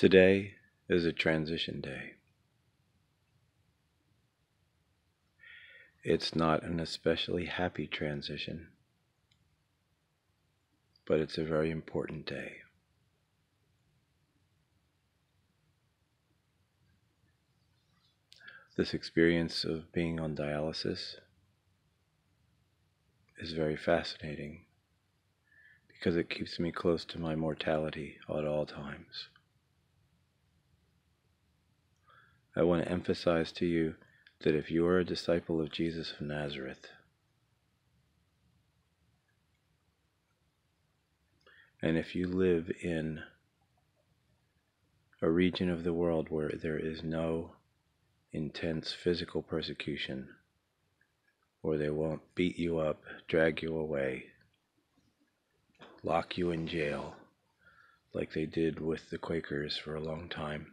Today is a transition day. It's not an especially happy transition, but it's a very important day. This experience of being on dialysis is very fascinating because it keeps me close to my mortality at all times. I want to emphasize to you that if you are a disciple of Jesus of Nazareth, and if you live in a region of the world where there is no intense physical persecution, or they won't beat you up, drag you away, lock you in jail, like they did with the Quakers for a long time,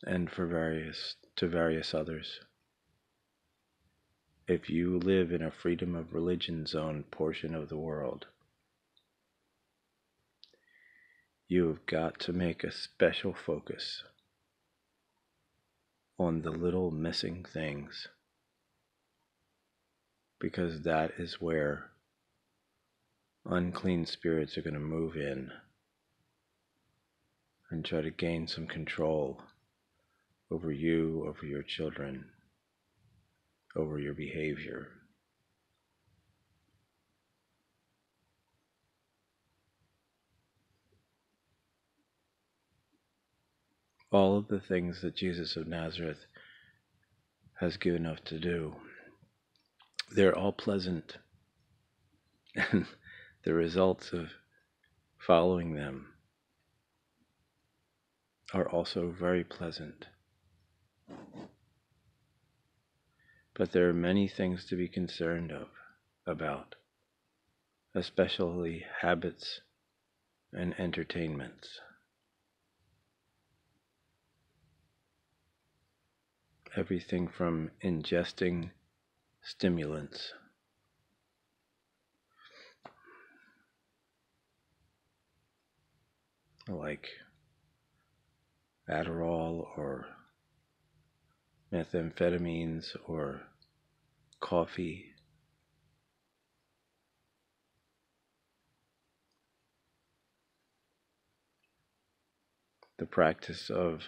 and to various others. If you live in a freedom of religion zone portion of the world, you have got to make a special focus on the little missing things, because that is where unclean spirits are going to move in and try to gain some control over you, over your children, over your behavior. All of the things that Jesus of Nazareth has given us to do, they're all pleasant, and the results of following them are also very pleasant. But there are many things to be concerned about, especially habits and entertainments. Everything from ingesting stimulants like Adderall or methamphetamines or coffee, the practice of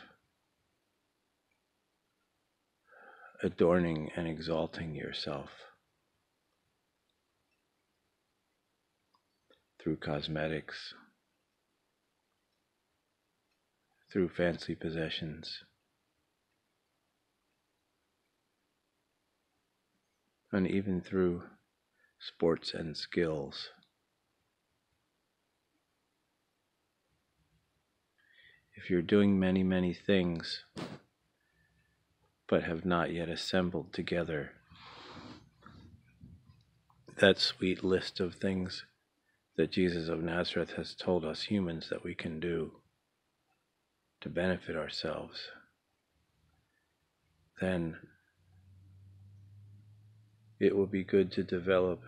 adorning and exalting yourself through cosmetics, through fancy possessions, and even through sports and skills. If you're doing many, many things, but have not yet assembled together that sweet list of things that Jesus of Nazareth has told us humans that we can do to benefit ourselves, then it will be good to develop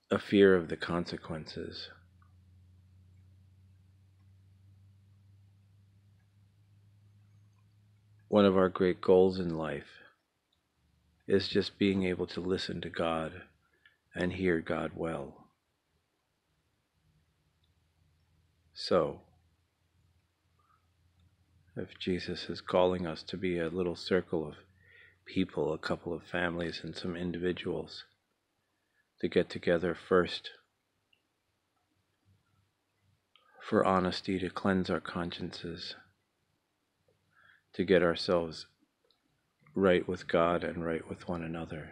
a fear of the consequences. One of our great goals in life is just being able to listen to God and hear God well. So, if Jesus is calling us to be a little circle of people, a couple of families and some individuals, to get together first for honesty, to cleanse our consciences, to get ourselves right with God and right with one another,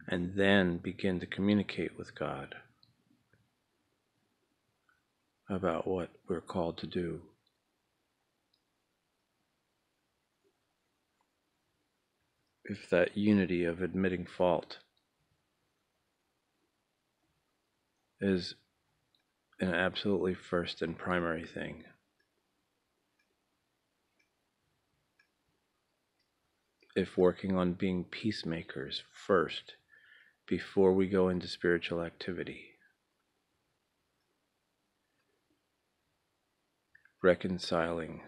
and then begin to communicate with God about what we're called to do. If that unity of admitting fault is an absolutely first and primary thing, if working on being peacemakers first before we go into spiritual activity, reconciling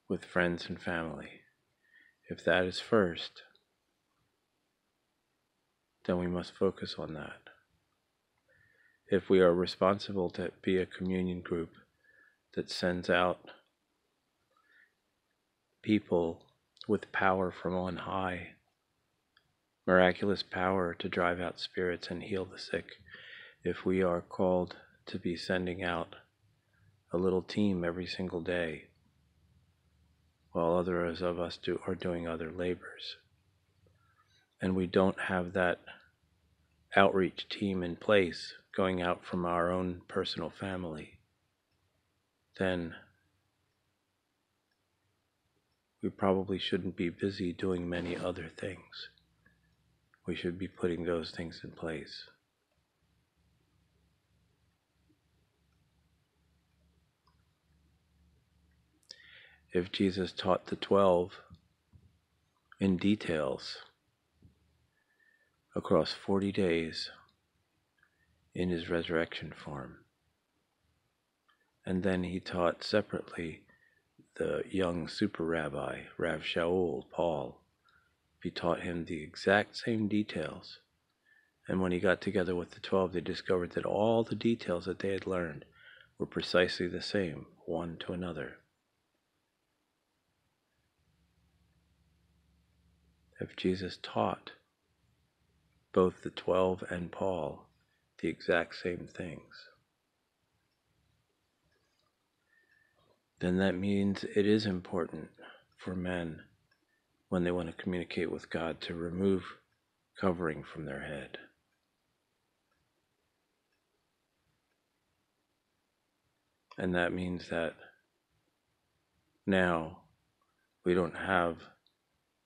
with friends and family, if that is first, then we must focus on that. If we are responsible to be a communion group that sends out people with power from on high, miraculous power to drive out spirits and heal the sick, if we are called to be sending out a little team every single day, while others of us are doing other labors, and we don't have that outreach team in place going out from our own personal family, then we probably shouldn't be busy doing many other things. We should be putting those things in place. If Jesus taught the 12 in details across 40 days in his resurrection form, and then he taught separately the young super rabbi, Rav Shaul, Paul, he taught him the exact same details. And when he got together with the 12, they discovered that all the details that they had learned were precisely the same, one to another. If Jesus taught both the 12 and Paul the exact same things, then that means it is important for men, when they want to communicate with God, to remove covering from their head. And that means that now we don't have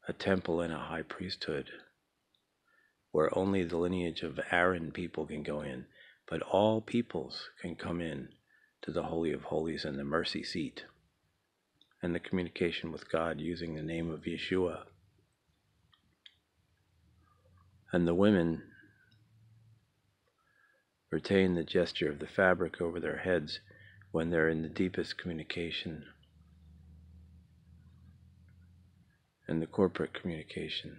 a temple and a high priesthood where only the lineage of Aaron people can go in, but all peoples can come in to the Holy of Holies and the mercy seat and the communication with God using the name of Yeshua. And the women retain the gesture of the fabric over their heads when they're in the deepest communication and the corporate communication,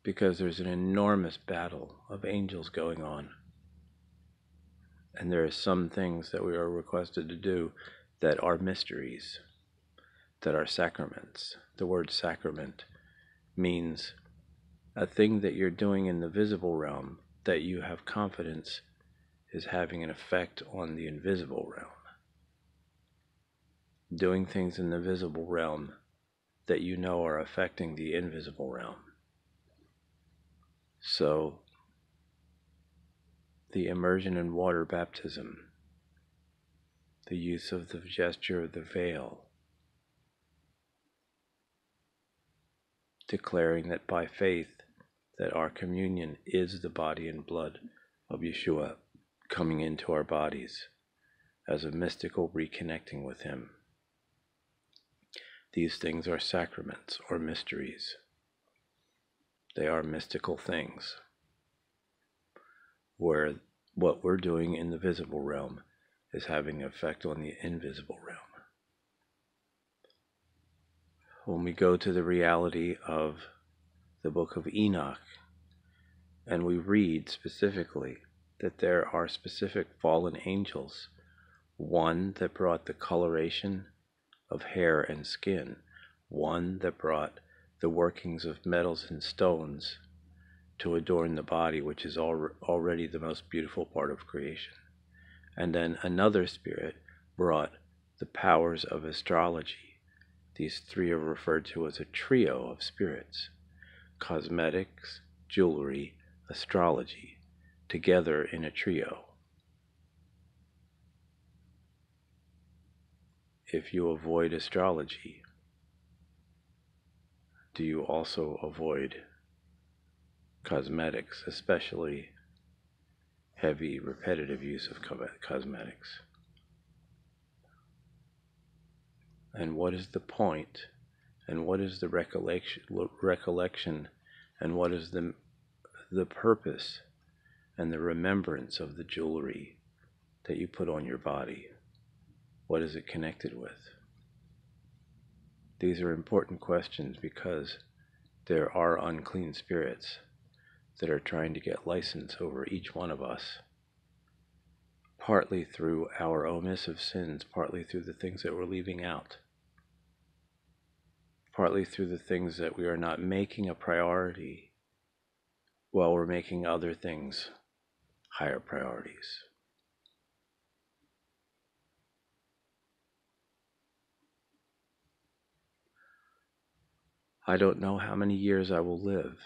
because there's an enormous battle of angels going on, and there are some things that we are requested to do that are mysteries, that are sacraments. The word sacrament means a thing that you're doing in the visible realm that you have confidence is having an effect on the invisible realm. Doing things in the visible realm that you know are affecting the invisible realm. So, the immersion in water baptism, the use of the gesture of the veil, declaring that by faith that our communion is the body and blood of Yeshua coming into our bodies as a mystical reconnecting with him. These things are sacraments or mysteries. They are mystical things where what we're doing in the visible realm is having an effect on the invisible realm. When we go to the reality of the book of Enoch, and we read specifically that there are specific fallen angels, one that brought the coloration of hair and skin, one that brought the workings of metals and stones to adorn the body, which is already the most beautiful part of creation. And then another spirit brought the powers of astrology. These three are referred to as a trio of spirits: cosmetics, jewelry, astrology, together in a trio. If you avoid astrology, do you also avoid cosmetics, especially heavy, repetitive use of cosmetics? And what is the point, and what is the recollection, and what is the purpose and the remembrance of the jewelry that you put on your body. What is it connected with? These are important questions because there are unclean spirits that are trying to get license over each one of us, partly through our omissive sins, partly through the things that we're leaving out, partly through the things that we are not making a priority while we're making other things higher priorities. I don't know how many years I will live.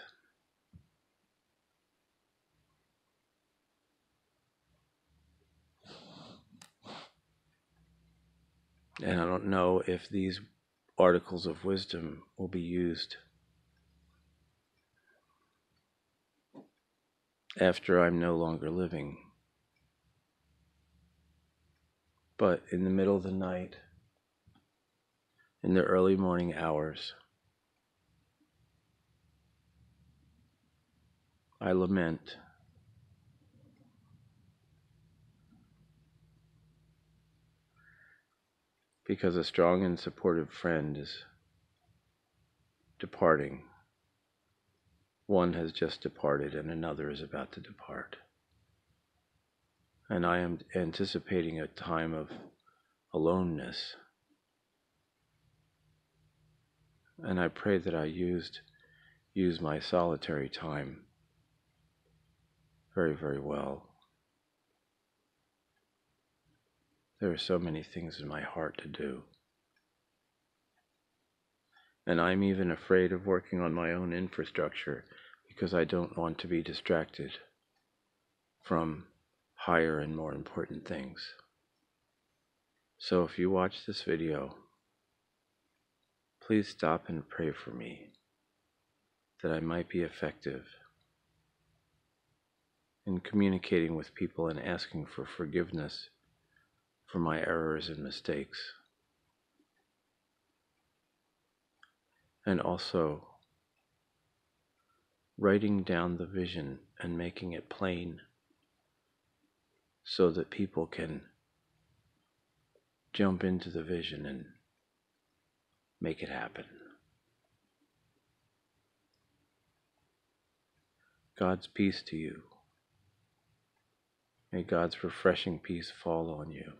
And I don't know if these articles of wisdom will be used after I'm no longer living. But in the middle of the night, in the early morning hours, I lament because a strong and supportive friend is departing. One has just departed and another is about to depart. And I am anticipating a time of aloneness. And I pray that I use my solitary time very, very well. There are so many things in my heart to do. And I'm even afraid of working on my own infrastructure because I don't want to be distracted from higher and more important things. So if you watch this video, please stop and pray for me that I might be effective in communicating with people and asking for forgiveness for my errors and mistakes. And also writing down the vision and making it plain so that people can jump into the vision and make it happen. God's peace to you. May God's refreshing peace fall on you.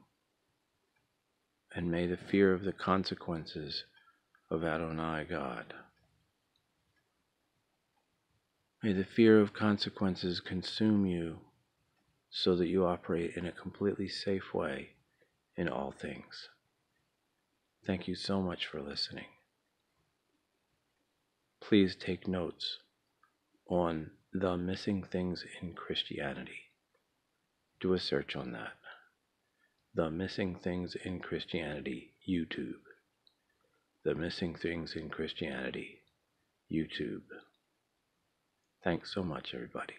And may the fear of the consequences of Adonai God, may the fear of consequences consume you so that you operate in a completely safe way in all things. Thank you so much for listening. Please take notes on the missing things in Christianity. Do a search on that. The Missing Things in Christianity, YouTube. The Missing Things in Christianity, YouTube. Thanks so much, everybody.